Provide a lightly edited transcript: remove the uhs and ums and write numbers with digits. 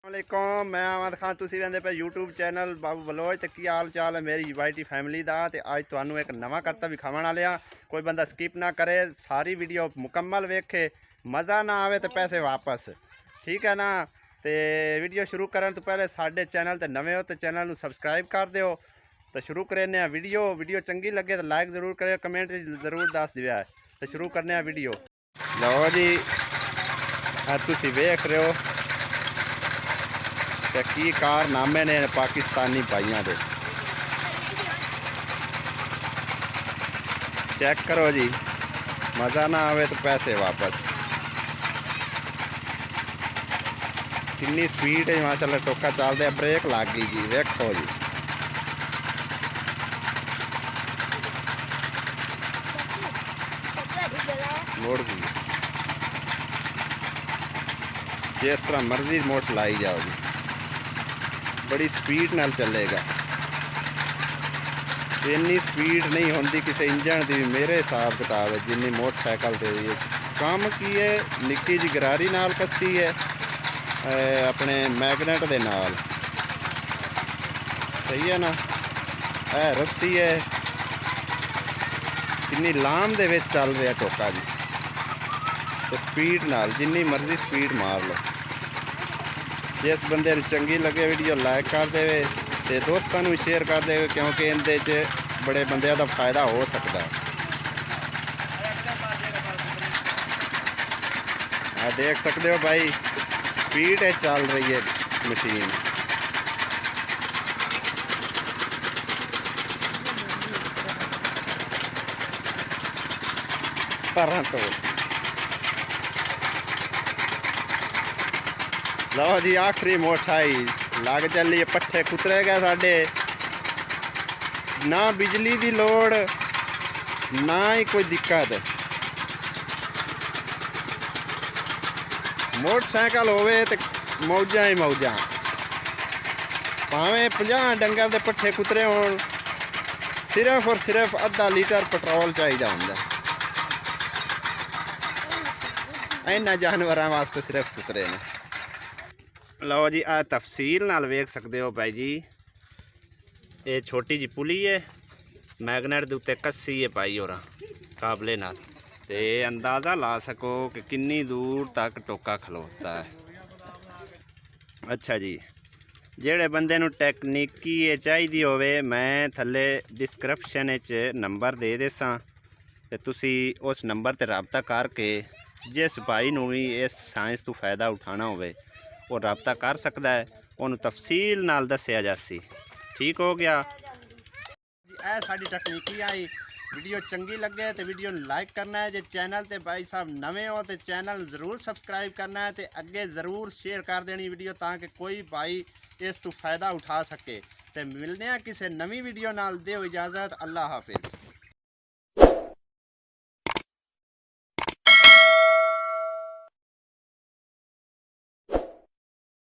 वालेकुम, मैं अहमद खान। तुसीं वेंदे पे यूट्यूब चैनल बाबू बलोच। तो की हाल चाल है मेरी यूआईटी फैमिली का। तो अज तुहानू एक नवा करता विखावन वाले आ। कोई बंदा स्किप ना करे, सारी वीडियो मुकम्मल वेखे। मज़ा ना आवे तो पैसे वापस, ठीक है ना। तो वीडियो शुरू करने तो पहले साडे चैनल ते नवे हो तो चैनल सबसक्राइब कर दियो। तो शुरू करने वीडियो चंगी लगे तो लाइक जरूर करो, कमेंट जरूर दस दिया। तो शुरू करने वीडियो। लो जी, तुसीं वेख रहे हो ते की कारनामे ने पाकिस्तानी भाइयों के। चेक करो जी, मज़ा ना आवे तो पैसे वापस। कितनी स्पीड है माशाल्लाह, टोका चल रहा, ब्रेक लग गई जी। वेखो जी, मोड़ गई। जिस तरह मर्जी मोट लाई जाओ जी, बड़ी स्पीड नाल चलेगा। इन्नी स्पीड नहीं होती किसी इंजन की मेरे हिसाब किताब है जिन्नी मोटरसाइकिल से। काम की है, निक्की जी गरारी नाल कसी है अपने मैगनेट के नाल, सही है ना। रस्सी है, किन्नी लाम दे विच चल रहा टोका जी। तो स्पीड नाल जिन्नी मर्जी स्पीड मार लो। जिस बंदे नूं चंगी लगे वीडियो लाइक कर दे ते दोस्तों भी शेयर कर दे, क्योंकि इहदे च बड़े बंदे का फायदा हो सकता है। देख सकते हो भाई, स्पीड है चल रही है मशीन। तो लो जी, आखिरी मोटाई लग चली है। पट्ठे कुतरे गए साडे, ना बिजली की लोड़ ना ही कोई दिक्कत। मोटरसाइकिल होवे ते मौजा ही मौजा, भावें 50 डंगर के पट्ठे कुतरे होण, सिर्फ और सिर्फ अद्धा लीटर पेट्रोल चाहिए होंदा। इन्हां जानवरों वास्ते सिर्फ कुतरे ने। लो जी, आ तफसील नाल वेख सकते हो भाई जी। ये छोटी जी पुली है, मैगनेट के उत्ते कस्सी है पाई और काबले नाल। ते अंदाज़ा ला सको कि कितनी दूर तक टोका खलोता है। अच्छा जी, जेड़े बंदे नूं टैक्नीकी चाहिए होवे, मैं थल्ले डिस्क्रिप्शन नंबर दे देसां ते तुसी उस नंबर ते रबता करके जिस भाई नूं भी इस साइंस तो फायदा उठाना होवे वो रबता कर सकता है। उन्होंने तफसील नाल दस्या जासी। ठीक हो गया। यह साड़ी तकनीकी आई। वीडियो चंगी लगे तो वीडियो लाइक करना है। जो चैनल ते भाई साहब नवे हो तो चैनल ज़रूर सबसक्राइब करना है। तो अगे ज़रूर शेयर कर देनी वीडियो, ताकि कोई भाई इस तो फायदा उठा सके। तो मिलने किसी नवी वीडियो नाल। दो इजाज़त, अल्लाह हाफिज़।